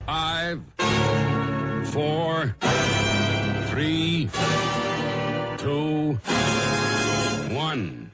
5, 4, 3, 2, 1.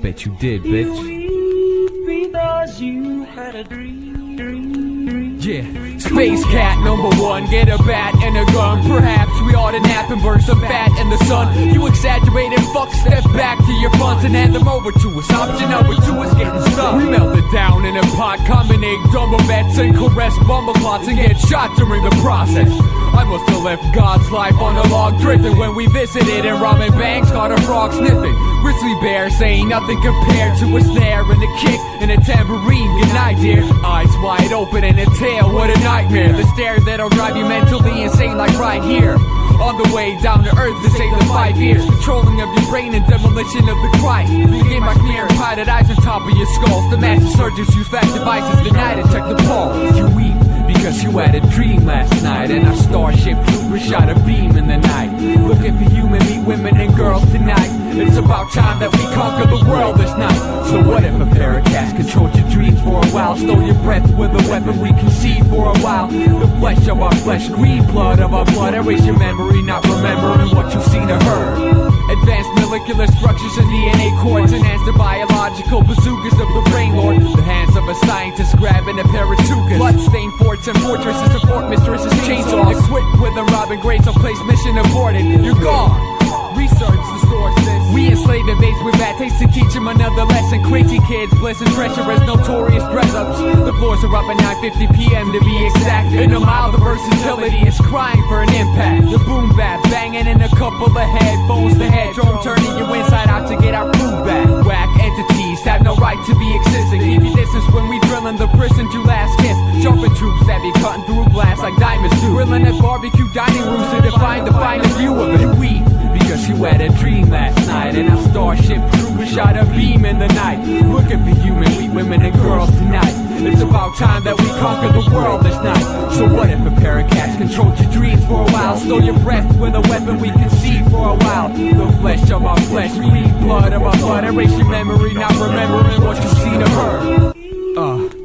Bet you did, bitch. Yeah, Spacecat #1, get a bat and a gun. Perhaps we ought to nap and burn some fat in the sun. You exaggerated fuck, step back to your funds and hand them over to us. Option number 2 is getting stuck. We melt it down in a pot, combinate dumber bets and caress bumbleclots and get shot during the process. I must have left God's life on a log drifting when we visited and robbing banks, caught a frog sniffing. Grizzly bear saying nothing compared to a snare and a kick and a tambourine. Good night, dear. Eyes wide open and a tail, what a nightmare. The stare that'll drive you mentally insane, like right here. On the way down to earth, this ain't the 5 years. Controlling of your brain and demolition of the Christ. Begin by smearing pirated eyes on top of your skulls. The master surgeons use fast devices tonight to check the pulse. You weep because you had a dream last night, and our starship trooper shot a beam in the night. Looking for human, meet women and girls tonight. It's about time that we conquer the world this night. So what if a pair of cats controlled your dreams for a while, stole your breath with a weapon we conceived for a while? The flesh of our flesh, green blood of our blood, erase your memory, not remembering what you've seen or heard. Advanced molecular structures and DNA cords, enhance the biological bazookas of the brain lord. The hands of a scientist grabbing a pair of tukas. Bloodstained forts and fortresses of fort mistresses, chainsaws. Equipped with them robbing graves on place, mission aborted. You're gone. Research the sources. We enslave the babes with bad taste to teach them another lesson. Crazy kids, blessing treacherous, notorious dress-ups. The floors are up at 9:50 p.m. to be exact. In a mile, the versatility is crying for an impact. The boom bap, banging in a couple of headphones. The head drum turning you inside out to get our food back. Whack entities have no right to be existing. Keep your distance when we drill in the prison you last kissed. Jumping troops that be cutting through glass like diamonds do. Grilling at barbecue dining rooms to define the finer view of it. And we because you had a dream last night, and our starship trooper shot a beam in the night. Looking for human, meet women and girls tonight. It's about time that we conquer the world this night. So what if a pair of cats controlled your dreams for a while, stole your breath with a weapon we conceived for a while? The flesh of our flesh, green blood of our blood, erase your memory, not remembering what you've seen or heard.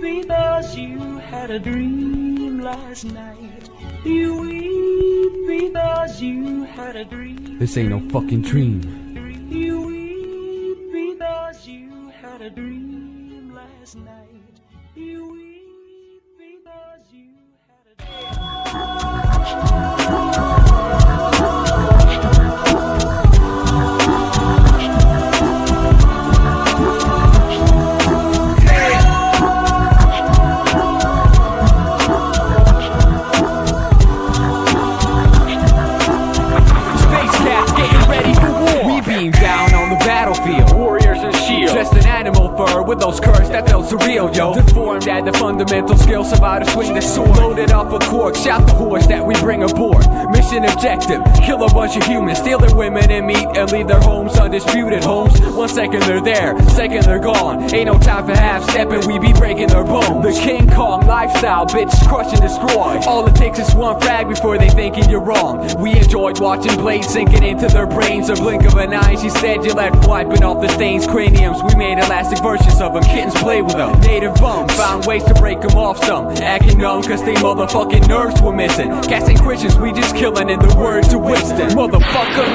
Because you had a dream last night. You weep because you had a dream. This ain't no fucking dream. You weep because you had a dream last night. You weep because you had a just an animal fur with those curves that felt surreal, yo. Deformed at the fundamental skills of how to swing the sword. Loaded up a cork, shout the horse that we bring aboard. Mission objective, kill a bunch of humans, steal their women and meat, and leave their homes undisputed homes. 1 second they're there, second they're gone. Ain't no time for half-stepping, we be breaking their bones. The King Kong lifestyle, bitch, crush and destroy. All it takes is one frag before they thinking you're wrong. We enjoyed watching blades sinking into their brains. A blink of an eye, she said you left wiping off the stains. Craniums, we made elastic versions of them. Kittens play with them. Native bums, found ways to break them off some. Acting numb cause they motherfucking nerves were missing. Casting Christians, we just killing in the words of Winston. Motherfucker.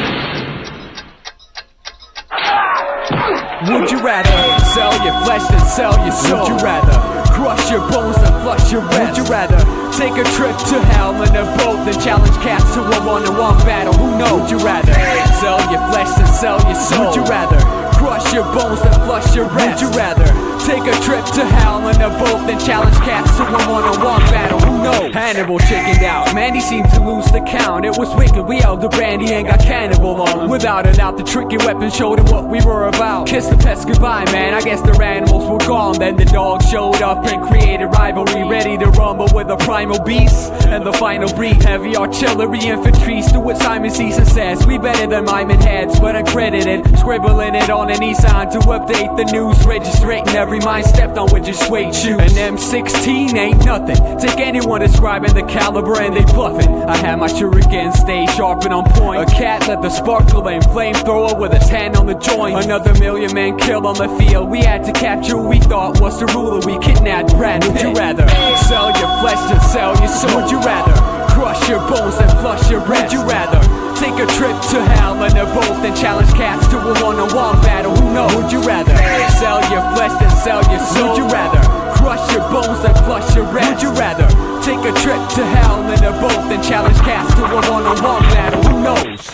Would you rather sell your flesh than sell your soul? Would you rather crush your bones than flush your rest? Would you rather take a trip to hell in a boat than challenge cats to a one-on-one battle? Who knows? Would you rather sell your flesh than sell your soul? Would you rather crush your bones than flush your rest? Would you rather Take a trip to hell in a boat, then challenge cats to a one-on-one battle. Who knows? Hannibal chickened out. Mandy seemed to lose the count. It was wicked. We held the brandy and got cannibal on. Without a doubt, the tricky weapon showed him what we were about. Kiss the pets goodbye, man. I guess their animals were gone. Then the dogs showed up and created rivalry, ready to rumble with the primal beasts and the final breed. Heavy artillery infantry. Stuart Simon Caesar says we better than miming heads, but uncredited, scribbling it on an e-sign to update the news, registering every mind stepped on with your suede shoes. An M16 ain't nothing. Take anyone describing the caliber and they bluff it. I had my shuriken stay sharp and on point. A cat let the sparkle aim, flamethrower with his hand on the joint. Another million men killed on the field. We had to capture who we thought was the ruler. We kidnapped Brad Pitt. Would you rather sell your flesh to sell your soul? Would you rather crush your bones and flush your rest? Would you rather take a trip to hell in a boat and challenge cats to a one-on-one battle? Who knows? Would you rather sell your flesh than sell your soul? Would you rather crush your bones and flush your rest? Would you rather take a trip to hell in a boat than challenge cats to a one-on-one battle? Who knows? It's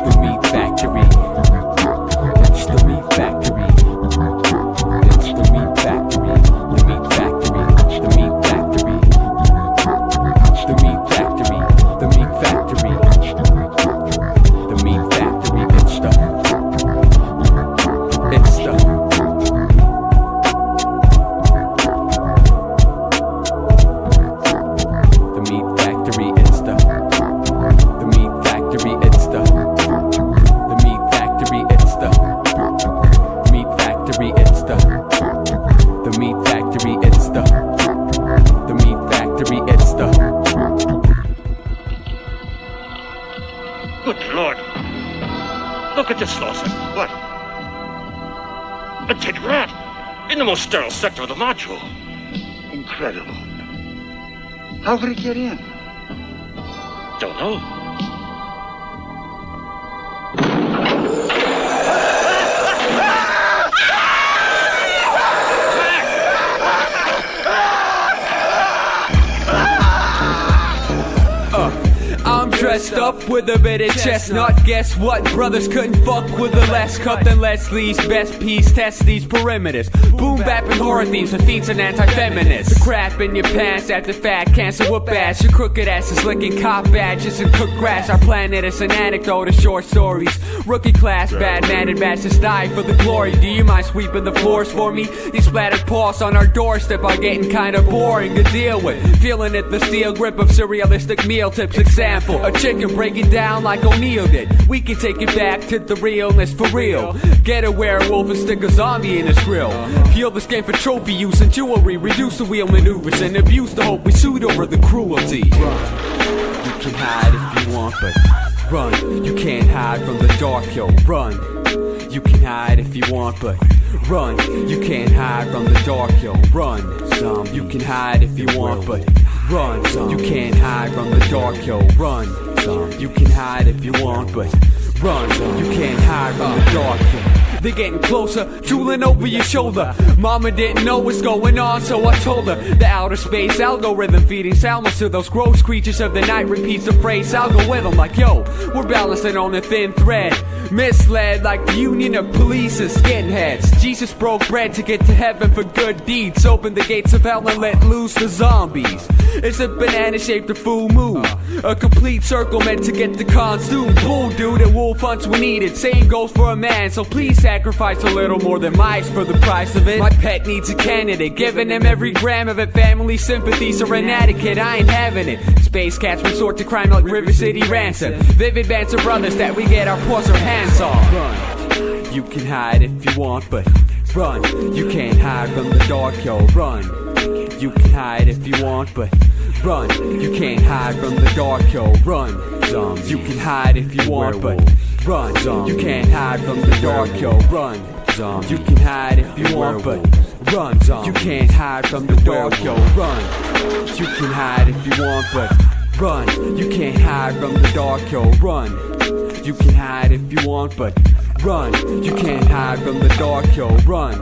the meat factory. It's the meat factory. It's the meat factory. The meat factory. The meat factory. The meat factory. The meat factory. The meat factory. It's the. The meat factory. It's the. The meat factory. It's the. The meat factory. It's the. Meat factory. It's the. The meat factory. It's the. The meat factory. It's the. Good Lord. Look at this, Lawson. What? A dead rat in the most sterile sector of the module. Incredible. How could it get in? Don't know. I'm dressed up with a bit of chestnut. Guess what? Brothers couldn't fuck with the less cut than Leslie's best piece. Test these perimeters. Boom bap and horror themes with themes and anti-feminists. The crap in your pants after fat cancer whoop ass. Your crooked ass is licking cop badges and cooked grass. Our planet is an anecdote of short stories. Rookie class, bad mannered bastards die for the glory. Do you mind sweeping the floors for me? These splattered paws on our doorstep are getting kinda boring to deal with. Feeling it, the steel grip of surrealistic meal tips. Example, a chicken breaking down like O'Neal did. We can take it back to the realness for real. Get a werewolf and stick a zombie in his grill. Heal this game for trophy use and jewelry. Reduce the wheel maneuvers and abuse the hope we suit over the cruelty. Run. You can hide if you want, but run. You can't hide from the dark, yo. Run. You can hide if you want, but run. You can't hide from the dark, yo. Run. You can hide if you want, but run. You can't hide from the dark, yo. Run. You can hide if you want, but run. You can't hide from the dark, yo. They're getting closer, drooling over your shoulder. Mama didn't know what's going on, so I told her. The outer space algorithm feeding salmons to those gross creatures of the night repeats the phrase. I'll go with them like, yo, we're balancing on a thin thread. Misled like the union of police and skinheads. Jesus broke bread to get to heaven for good deeds. Open the gates of hell and let loose the zombies. It's a banana-shaped full moon. A complete circle meant to get the cons doomed. Bull dude and wolf hunts when needed. Same goes for a man, so please sacrifice a little more than mice for the price of it. My pet needs a candidate, giving him every gram of it. Family sympathies are inadequate, I ain't having it. SpaceCats resort to crime like River City Ransom. Vivid bands of brothers that we get our paws or hands on. Run. You can hide if you want, but run. You can't hide from the dark, yo. Run. You can hide if you want, but run. You can't hide from the dark, yo. Run. You can hide if you want, but run. You can't hide from the dark, yo. Run. You can hide if you want, but run. You can't hide from the dark, yo. Run. You can hide if you want, but run. You can't hide from the dark, yo. Run. You can hide if you want, but run. You can't hide from the dark, yo. Run.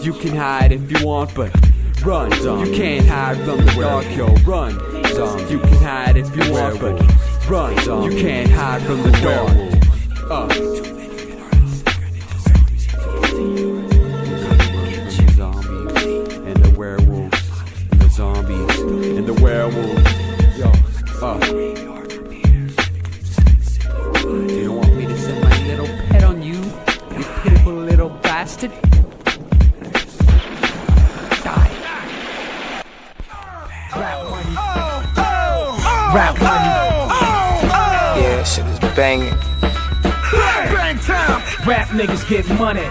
You can hide if you want, but run. You can't hide from the dark, yo. Run. You can hide if you want, but run. You can't hide from the dark. Rap money. Yeah, shit is banging. Bang time. Rap niggas get money.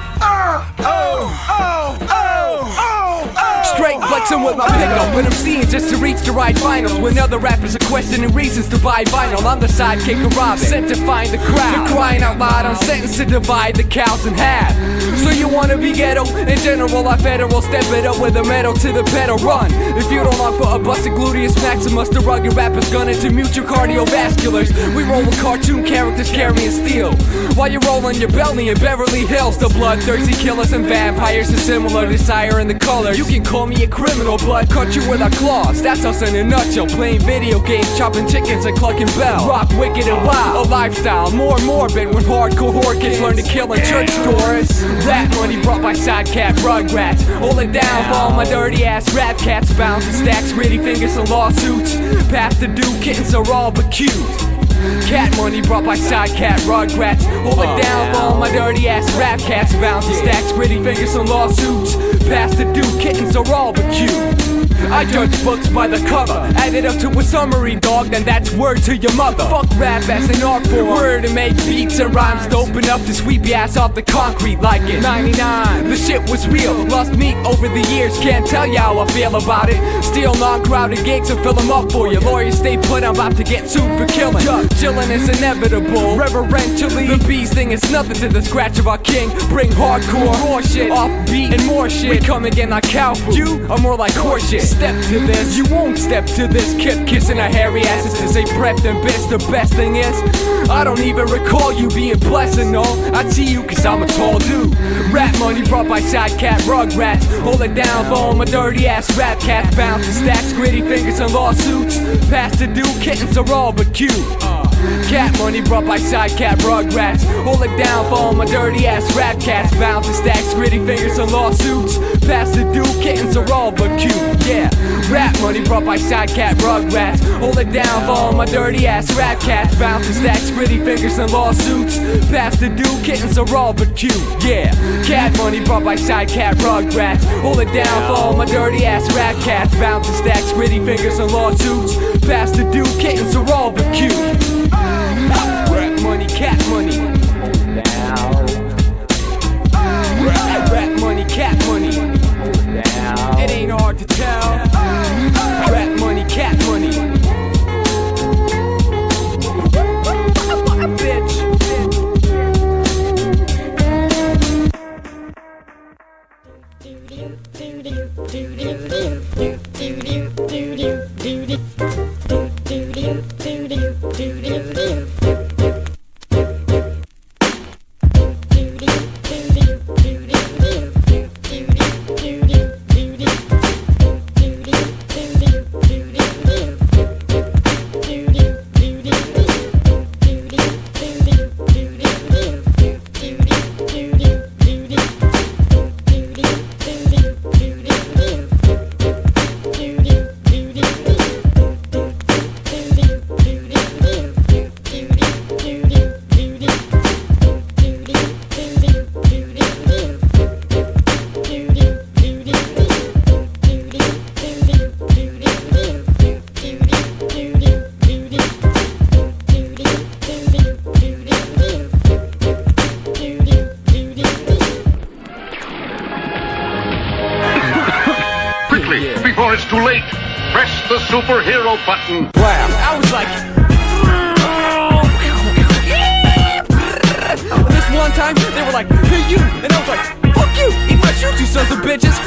Straight flexing with my pickup when I'm seeing just to reach the right finals. When other rappers are questioning reasons to buy vinyl, I'm the sidekick of Robin, sent to find the crowd. For crying out loud, I'm sentenced to divide the cows in half. So you wanna be ghetto? In general, I federal step it up with a metal to the pedal. Run if you don't long for a busted gluteus maximus. The rugged rappers gunning to mute your cardiovasculars. We roll with cartoon characters carrying steel while you roll on your belly in Beverly Hills. The bloodthirsty killers and vampires are similar desire in the colors. You can call me a criminal, blood cut you with our claws. That's us in a nutshell. Playing video games, chopping chickens and clucking bells. Rock wicked and wild, a lifestyle more morbid when hardcore horror kids learn to kill in church stores. Rap money brought by Sidecat Rugrats. Hold it down for all my dirty ass rap cats. Bounce and stacks, gritty fingers and lawsuits. Past the due, kittens are all but cute. Cat money brought by Sidecat Rugrats. Hold it down for all my dirty ass rap cats. Bounce and stacks, gritty fingers and lawsuits. Past the due, kittens are all but cute. I judge books by the cover, add it up to a summary, dog, then that's word to your mother. Fuck rap as an art form, word to make beats and rhymes dope enough to sweep your ass off the concrete like it. 99, the shit was real, lost meat over the years, can't tell you how I feel about it. Steal non-crowded gigs and fill them up for you. Lawyers stay put, I'm about to get sued for killing. Chillin' is inevitable, reverentially. The beast thing is nothing to the scratch of our king. Bring hardcore, raw shit, offbeat and more shit. We come again like cow food, you are more like horse shit. Step to this, you won't step to this. Kept kissing our hairy asses to say breath and best. The best thing is, I don't even recall you being blessed and all. I see you cause I'm a tall dude. Rap money brought by Sidecat Rugrats. Hold it down for all my dirty ass rap cats. Bouncing stacks, gritty fingers and lawsuits. Past the due, kittens are all but cute. Cat money brought by Sidecat Rugrats. Hold it down for all my dirty ass rap cats. Bouncing stacks, gritty fingers and lawsuits. Past the due, kittens are all but cute. Yeah, rap money brought by Sidecat Rugrats. Hold it down for all my dirty ass rap cats. Bouncing stacks, gritty fingers and lawsuits. Past the due, kittens are all but cute. Yeah, cat money brought by Sidecat Rugrats. Hold it down for all my dirty ass rap cats. Bouncing stacks, gritty fingers and lawsuits. Past the due, kittens are all but cute. Rap money, cat money. Rap money, cat money. It ain't hard to tell. Rap money, cat money. Bitch. Before it's too late, press the superhero button. I was like, this one time they were like, hey you, and I was like, fuck you, eat my shoes, you sons of bitches.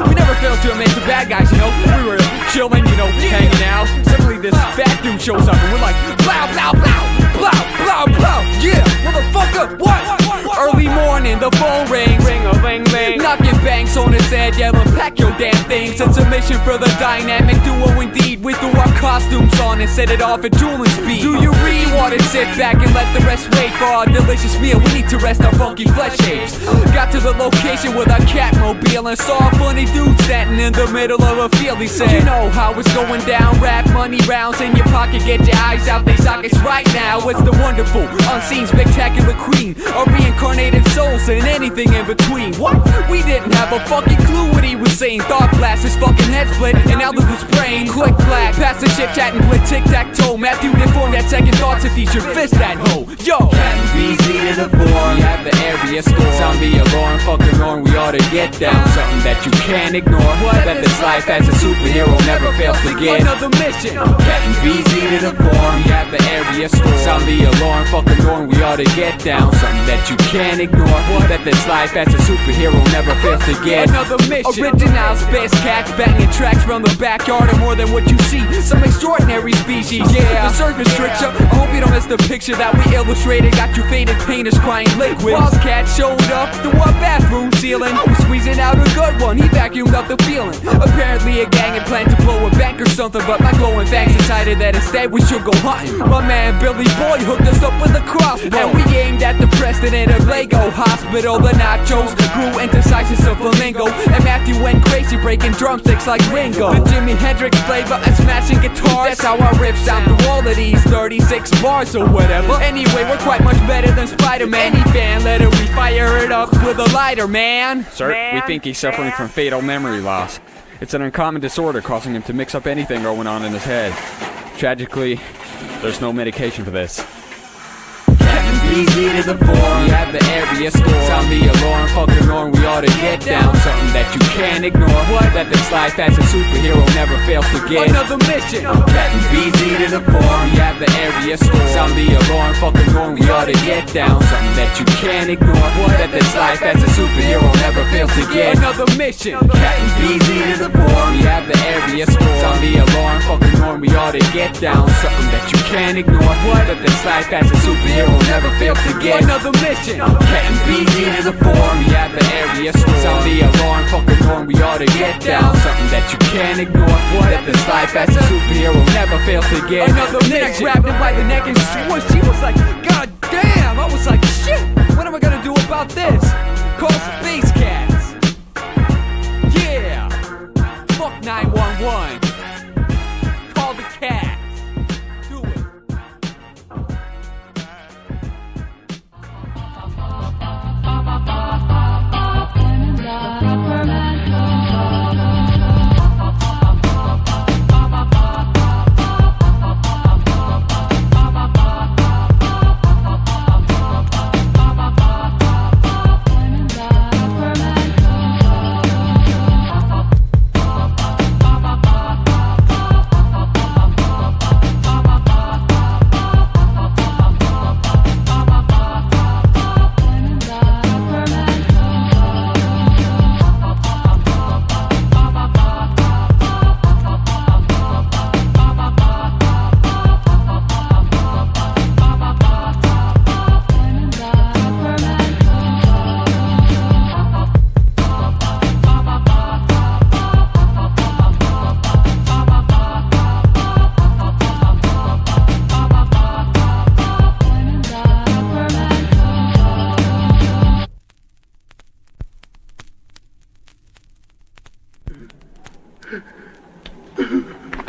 We never failed to amaze the bad guys, you know. We were chilling, you know, hanging out. Suddenly this fat dude shows up and we're like, blow, blow, blow, blow, blow, blow. Yeah, motherfucker, what? Early morning, the phone rings. Ring-a-ling-ling. Knocking banks on his head, yelling, pack your damn things. It's a mission for the dynamic duo indeed. We threw our costumes on and set it off at dueling speed. Do you read? You ought to sit back and let the rest wait for our delicious meal. We need to rest our funky flesh shapes. Got to the location with our Catmobile and saw a funny dude standing in the middle of a field, he said, you know how it's going down, rap money rounds in your pocket, get your eyes out they sockets right now. It's the wonderful, unseen, spectacular queen of reincarnated souls and anything in between. What? We didn't have a fucking clue what he was saying. Thought blast, his fucking head split, and out of his brain. Click clack, pass the shit chat and play tic-tac-toe. Matthew informed that second thoughts if he should fist that hoe. Yo! Captain BZ to the form, we have the area storm. Zombie alarm, fucking norm, we ought to get down. Something that you can't ignore. What? That this life as a superhero never fails to get another mission. Captain BZ to the form, we have the area storm. Zombie alarm, fucking norm, we ought to get down. Something that you can't ignore. What? That this life as a superhero never fails to get another mission. Original SpaceCats banging tracks from the backyard are more than what you see. Some extraordinary species, yeah. The surface trickster, I hope you don't miss the picture that we illustrated. Got you faded painters crying liquid. Whilst cat showed up, the one bathroom ceiling. I was squeezing out a good one, he vacuumed up the feeling. Apparently a gang had planned to blow a bank or something, but my glowing fangs decided that instead we should go hunting. My man Billy Boy hooked us up with a crossbow, and we aimed at the president of Lego Hospital. The nachos grew into sizes of flamingo, and Matthew went crazy breaking drumsticks like Ringo. The Jimi Hendrix flavor and smashing guitars, that's how I rip sound through all of these 36 bars or whatever. Anyway, we're quite much better than Spider-Man. Any fan letter, we fire it up with a lighter, man. Sir, we think he's suffering from fatal memory loss. It's an uncommon disorder causing him to mix up anything going on in his head. Tragically, there's no medication for this. BZ to the form, we have the area storm. Zombie alarm, fucking norm, we ought to get down. Something that you can't ignore. What? That this life as a superhero never fails to get another mission. Captain BZ to the form, we have the area storm. Zombie alarm, fucking norm, we ought to get down. Something that you can't ignore. What? That this life as a superhero never fails to get another mission. Captain BZ to the form, we have the area storm. Zombie alarm, fucking norm, we ought to get down. Something that you can't ignore. What? That this life as a superhero never fails to get another mission. Captain BZ to the form, we have the area storm. Zombie alarm, fucking norm, we ought to get down. Something that you can't ignore. What? That this life as a superhero never fails to get another mission. I grabbed him by the neck and swoosh. He was like, God damn. I was like, shit, what am I gonna do about this? Call SpaceCats. Yeah. Fuck 911. Call the cats. Do it.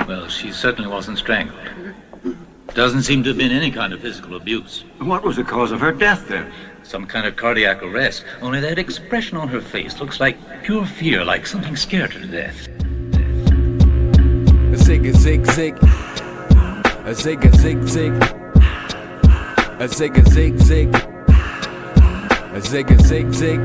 Well, she certainly wasn't strangled. Doesn't seem to have been any kind of physical abuse. What was the cause of her death, then? Some kind of cardiac arrest. Only that expression on her face looks like pure fear, like something scared her to death. A zig, a zig, zig. A zig, a zig, zig. A zig, a zig, zig. A zig, a zig, zig.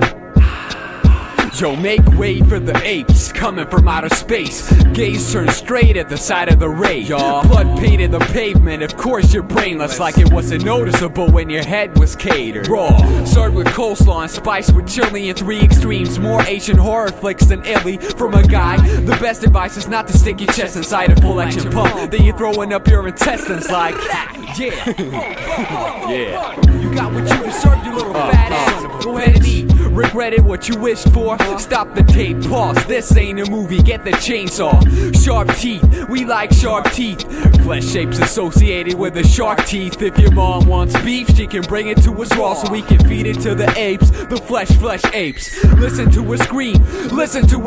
Yo, make way for the apes coming from outer space. Gaze turned straight at the side of the ray. Y'all, blood painted the pavement. Of course you're brainless, like it wasn't noticeable when your head was catered. Raw, served with coleslaw and spiced with chili in 3 extremes. More Asian horror flicks than illy from a guy. The best advice is not to stick your chest inside a full action pump. Then you're throwing up your intestines like, yeah. Yeah. You got what you deserve, you little fat ass. Go ahead and eat. Regretted what you wished for. Stop the tape, pause, this ain't a movie, get the chainsaw. Sharp teeth, we like sharp teeth. Flesh shapes associated with the shark teeth. If your mom wants beef, she can bring it to us raw so we can feed it to the apes. The flesh apes. Listen to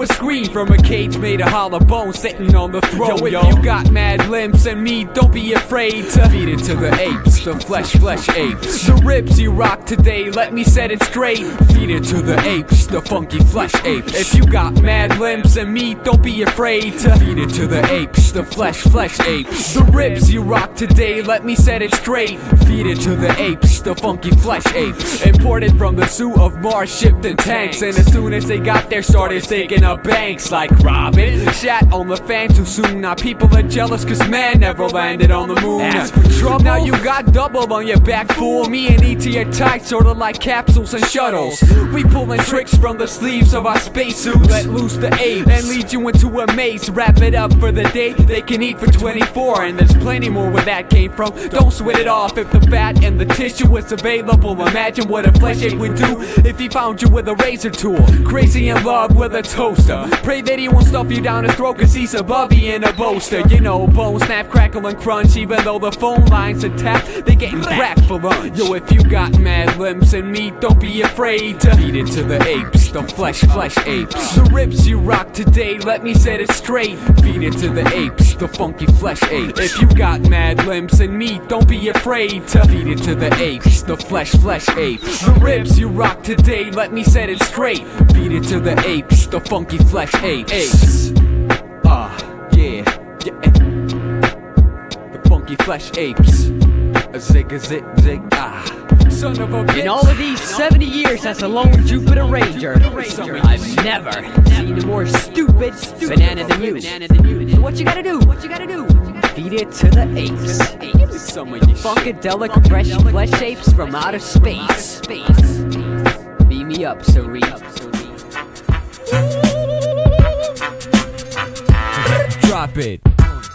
a scream from a cage made of hollow bones sitting on the throne. Yo, if you got mad limbs and meat, don't be afraid to feed it to the apes. The flesh apes. The ribs you rock today, let me set it straight. Feed it to the apes, the funky flesh apes. If you got mad limbs and meat, don't be afraid to feed it to the apes. The flesh apes. The ribs you rock today, let me set it straight. Feed it to the apes, the funky flesh apes. Imported from the zoo of Mars, shipped in tanks. And as soon as they got there, started staking up banks like Robin. Shat on the fan too soon. Now people are jealous cause man never landed on the moon. Ask for trouble, now you got double on your back, fool. Me and E.T. are tight, sorta like capsules and shuttles. We pulling tricks from the sleeves of our spacesuits. Let loose the apes and lead you into a maze. Wrap it up for the day, they can eat for 24. And there's plenty more where that came from. Don't sweat it off if the fat and the tissue was available. Imagine what a flesh ape would do if he found you with a razor tool. Crazy in love with a toaster. Pray that he won't stuff you down his throat cause he's above you in a boaster. You know, bone snap, crackle and crunch. Even though the phone lines are tapped, they getting cracked for lunch. Yo, if you got mad limbs and meat, don't be afraid to feed it to the apes. The flesh apes. The ribs you rock today, let me set it straight. Feed it to the apes, the funky flesh apes. If you got mad limbs and meat, don't be afraid to feed it to the apes. The flesh apes. The ribs you rock today, let me set it straight. Feed it to the apes, the funky flesh apes. Yeah. The funky flesh apes. A zig, son of a bitch. In all of these 70 years as a lone Jupiter Ranger, I've never seen a more stupid banana than you. So what you gotta do? Feed it to the apes. Funkadelic fresh flesh apes from outer space. Beam me up, Sari. Drop it.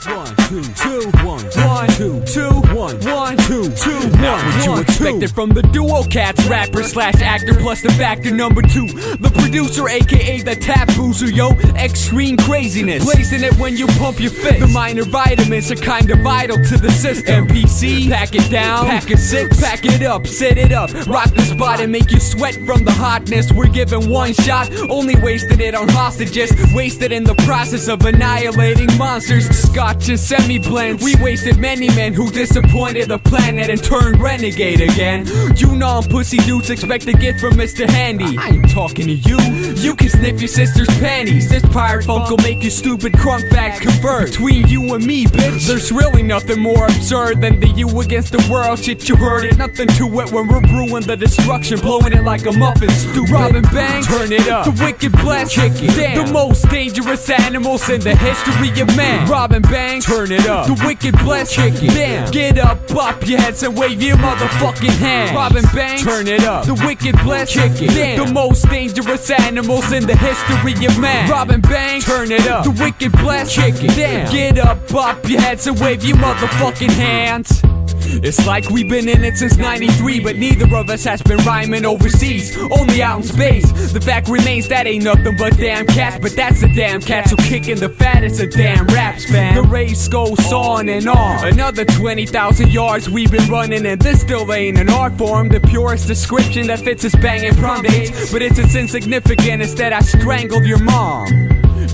1, 2, 2, 1, 1, 2, 2, 1, 1, 2, 2, 1. What you expected from the duo cats, rapper slash actor plus the factor number 2. The producer, aka the tap boozer, yo, extreme craziness. Blazing it when you pump your fist. The minor vitamins are kinda vital to the system. MPC, pack it down, pack it 6, pack it up, set it up, rock the spot and make you sweat from the hotness. We're giving one shot, only wasted it on hostages, wasted in the process of annihilating monsters. Scotch and semi-blends, we wasted many men who disappointed the planet and turned renegade again. You non-pussy dudes expect a gift from Mr. Handy. I ain't talking to you. You can sniff your sister's panties. This pirate funk will make your stupid crunk facts convert. Between you and me, bitch, there's really nothing more absurd than the you against the world shit you heard. It nothing to it when we're brewing the destruction, blowing it like a muffin, stupid. Robbing banks, turn it up. The wicked blessed, kick it. Damn. The most dangerous animals in the history of man. Robbing banks, turn it up. The wicked blessed, kick it. Damn. Get up, bop your heads and wave your motherfucking hands. Robbing banks, turn it up. The wicked blessed, kick it. Damn. The most dangerous animals in the history of man. Robbing banks, turn it up. The wicked blessed, kick it. Damn. Get up, bop your heads and wave your motherfucking hands. It's like we've been in it since 93, but neither of us has been rhyming overseas, only out in space. The fact remains that ain't nothing but damn cats, but that's a damn cat, so kicking the fat is a damn raps fan. The race goes on and on. Another 20,000 yards we've been running, and this still ain't an art form. The purest description that fits is banging prom dates, but it's insignificant. Instead I strangled your mom.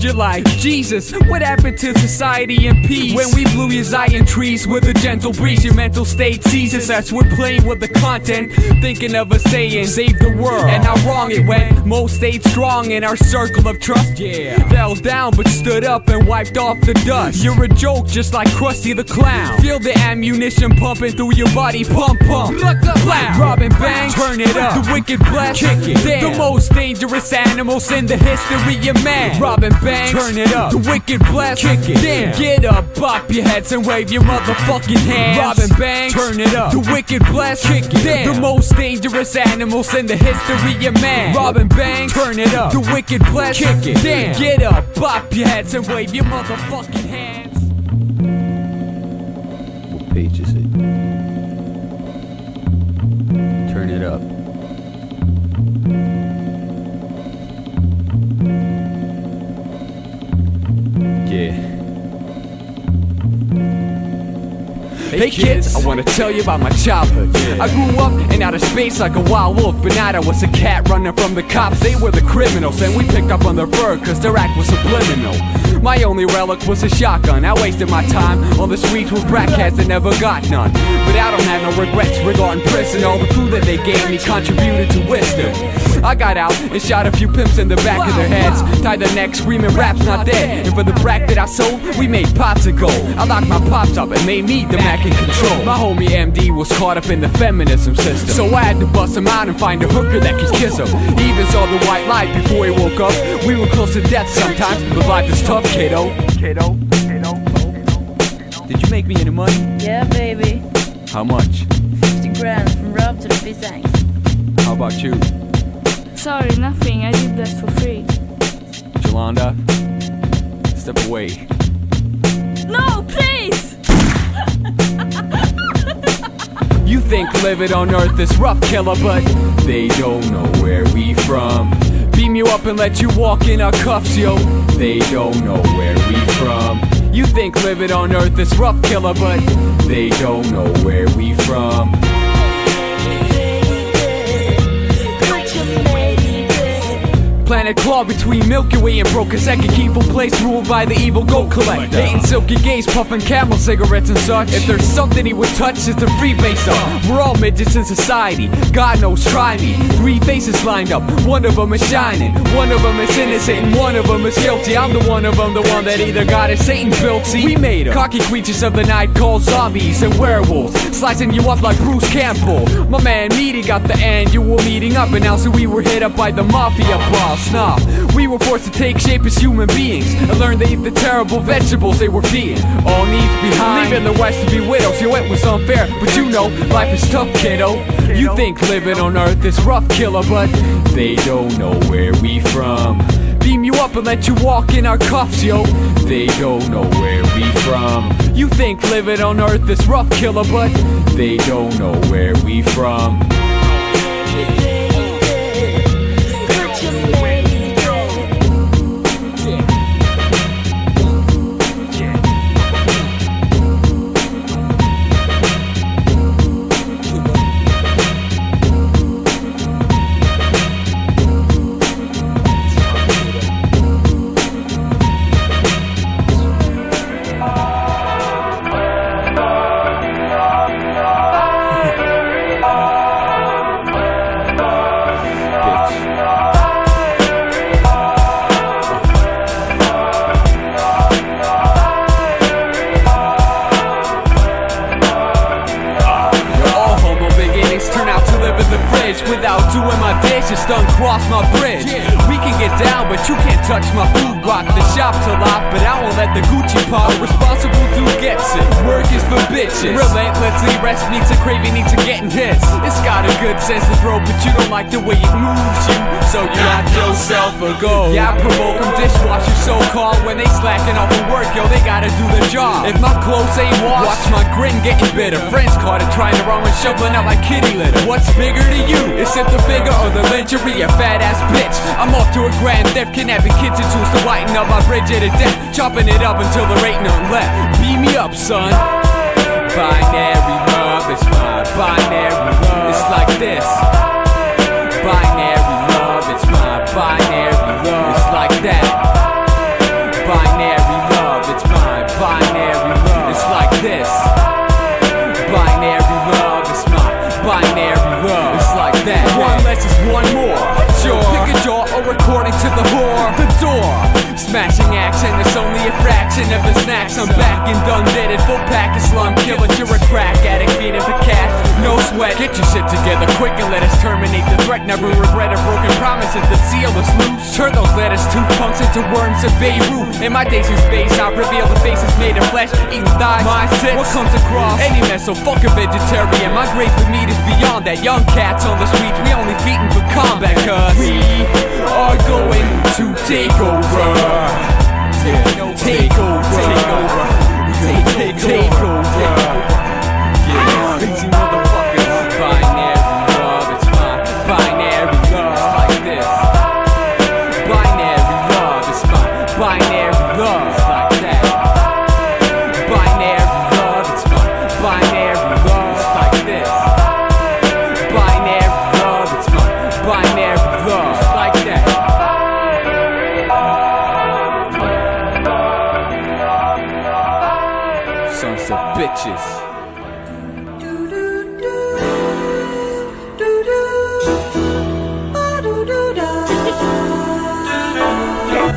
You're like, Jesus, what happened to society and peace? When we blew your Zion trees with a gentle breeze, your mental state seizes us. We're playing with the content, thinking of a saying, save the world. And how wrong it went. Most stayed strong in our circle of trust. Yeah, fell down but stood up and wiped off the dust. You're a joke just like Krusty the Clown. Feel the ammunition pumping through your body, pump, pump. Robbing banks, turn it up. The wicked blessed, kick it. Damn. The most dangerous animals in the history of man. Robbing banks, turn it up. The wicked blessed, kick it. Damn. Get up, bop your heads and wave your motherfucking hands. Robbing banks, turn it up. The wicked blessed, kick it. Damn. The most dangerous animals in the history of man. Robbing banks, turn it up. The wicked blessed, kick it. Damn. Get up, bop your heads and wave your motherfucking hands. What page is it? Turn it up. Hey kids, I wanna tell you about my childhood. I grew up in outer space like a wild wolf, but night I was a cat running from the cops. They were the criminals, and we picked up on their fur cause their act was subliminal. My only relic was a shotgun. I wasted my time on the streets with brat cats that never got none. But I don't have no regrets regarding prison. All the food that they gave me contributed to wisdom. I got out and shot a few pimps in the back of their heads, tied their necks screaming rap's not dead. And for the brat that I sold, we made pots of gold. I locked my pops up and made me the Mac in control. My homie MD was caught up in the feminism system, so I had to bust him out and find a hooker that could kiss him. He even saw the white light before he woke up. We were close to death sometimes, but life is tough, kiddo. Did you make me any money? Yeah, baby. How much? 50 grand from Rob to the Pisangs. How about you? Sorry, nothing. I did that for free. Jolanda, step away. No, please! You think living on Earth is rough, killer, but they don't know where we from. Beam you up and let you walk in our cuffs, yo. They don't know where we from. You think living on Earth is rough, killer, but they don't know where we from. Planet claw between Milky Way and broke a second evil place ruled by the evil gold collector. Hating silky gaze, puffing Camel cigarettes and such. If there's something he would touch, it's the freebase up. We're all midgets in society, God knows, try me. 3 faces lined up, one of them is shining, one of them is innocent, and one of them is guilty. I'm the one of them, the one that either God or Satan built. See, we made 'em. Cocky creatures of the night called zombies and werewolves, slicing you up like Bruce Campbell. My man Meaty got the annual meeting up, and now so we were hit up by the mafia boss. Nah, we were forced to take shape as human beings and learn to eat the terrible vegetables they were feeding. All needs behind, leaving the West to be widows. Yo, it was unfair, but you know, life is tough, kiddo. You think living on Earth is rough, killer, but they don't know where we from. Beam you up and let you walk in our cuffs, yo. They don't know where we from. You think living on Earth is rough, killer, but they don't know where we from. Without doing my dishes, done cross my bridge. We can get down, but you can't touch my food block. The shop's a lot, but I won't let the Gucci pop. A responsible dude gets it. Work is for bitches. Relentlessly, rest needs a craving, needs a getting hits. It's got a good sense of throw, but you don't like the way it moves you, so you got yourself a goal. Yeah, I provoke them dishwashers so-called when they slacking off of work, yo, they gotta do their job. If my clothes ain't washed, watch my grin getting bitter. Friends caught it trying to run with shoveling out like kitty litter. What's bigger to you? Is it the figure or the lingerie, a fat ass bitch? I'm off to a grand theft, kidnapping kids and tools to whiten up my bridge at a death, chopping it up until there ain't none left. Beam me up, son. Binary love, it's my binary love. It's like this. Binary love, it's my binary love. It's like that. Binary love, it's my binary love. It's like this. Binary love, it's my binary love. It's like that. One less is one more. Sure. Pick a jaw or according to the whore. The door. Smashing action, it's only a fraction of the snacks. I'm back and done did it. Full pack of slum killer. You're a crack addict, feeding for cash. No sweat. Get your shit together quick and let us terminate the threat. Never regret a broken promise if the seal is loose. Turn those letters to punks into worms of Beirut. In my days in space, I reveal the faces made of flesh, eating thighs. My tits. What comes across? Any mess, so fuck a vegetarian. My grade for meat is beyond that. Young cats on the streets, we only feeding for combat, cuz we are going to take over. Take over. Take over. Yeah, crazy motherfuckers. Binary love, it's my binary love. Like this. Binary love, it's my binary love. Like that. Binary love, it's my binary piece of bitches.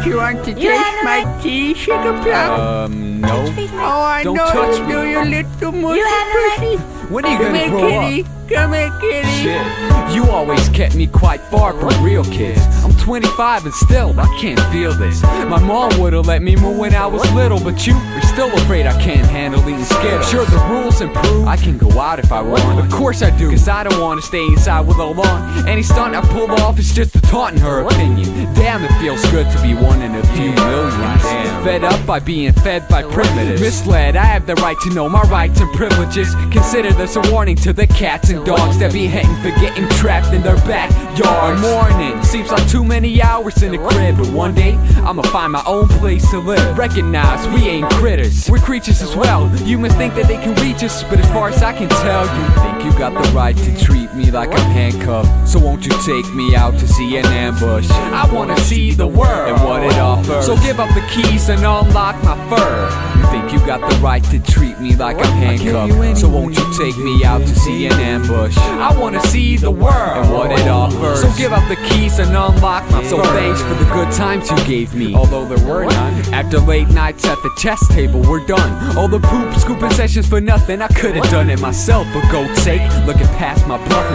You want to taste my tea, Sugar Plum? No. Oh, I Don't know touch you me. do, you little mushy pushy. When are you Come gonna here, grow kitty. up? Come here, kitty. Shit. You always kept me quite far from real kids. I'm 25 and still, I can't feel this. My mom would've let me move when I was little, but you're still afraid I can't handle eating Skittles. Sure, the rules improve, I can go out if I want. Of course I do, cause I don't wanna stay inside with alone. Any stunt I pull off is just a taunt in her opinion. Damn, it feels good to be one in a few million. Fed up by being fed by primitives. Misled, I have the right to know my rights and privileges. Consider this a warning to the cats and dogs that be hating for getting trapped in their backyard. Morning, seems like too many hours in the crib, but one day I'ma find my own place to live. Recognize we ain't critters, we're creatures as well. You must think that they can reach us, but as far as I can tell, you think you got the right to treat me like I'm handcuffed. So won't you take me out to see an ambush? I wanna see the world and what it offers. So give up the keys and unlock my fur. You think you got the right to treat me like I'm handcuffed? So won't you take me out to see an ambush? I wanna see the world and what it offers. So give up the keys and unlock my fur. So thanks for the good times you gave me, although there were none. After late nights at the chess table, we're done. All the poop scooping sessions for nothing. I could've done it myself, for God's sake. Looking past my bluffing.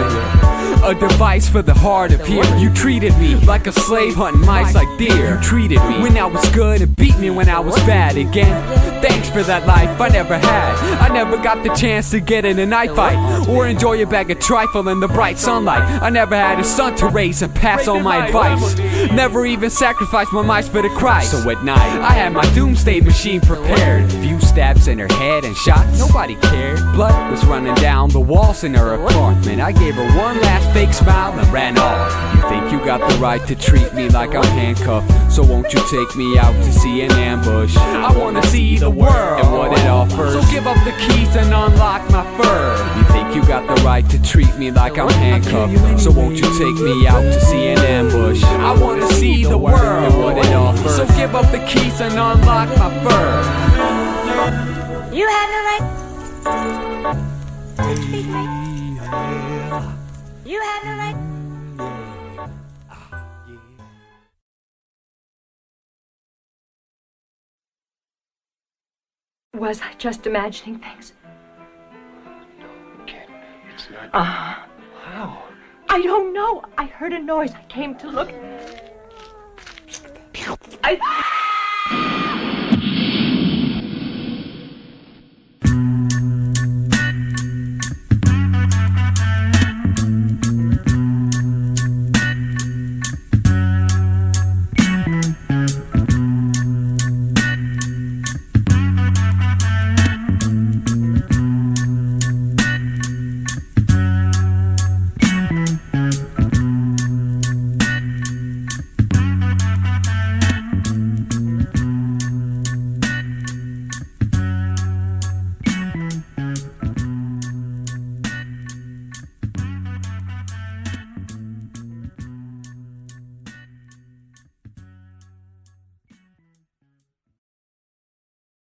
A device for the hard of hearing. You treated me like a slave hunting mice like deer. You treated me when I was good and beat me when I was bad again. Thanks for that life I never had. I never got the chance to get in a knife fight or enjoy a bag of trifle in the bright sunlight. I never had a son to raise and pass on my advice. Never even sacrificed my mice for the Christ. So at night, I had my doomsday machine prepared. A few stabs in her head and shots, nobody cared. Blood was running down the walls in her apartment. I gave her one last fake smile and ran off. You think you got the right to treat me like I'm handcuffed? So won't you take me out to see an ambush? I wanna see the world and what it offers. So give up the keys and unlock my fur. You think you got the right to treat me like I'm handcuffed? So won't you take me out to see an ambush? I wanna see the world and what it offers. So give up the keys and unlock my fur. You have the right to treat me. You have the right. Was I just imagining things? No, Ken, it's not. How? I don't know. I heard a noise. I came to look. I...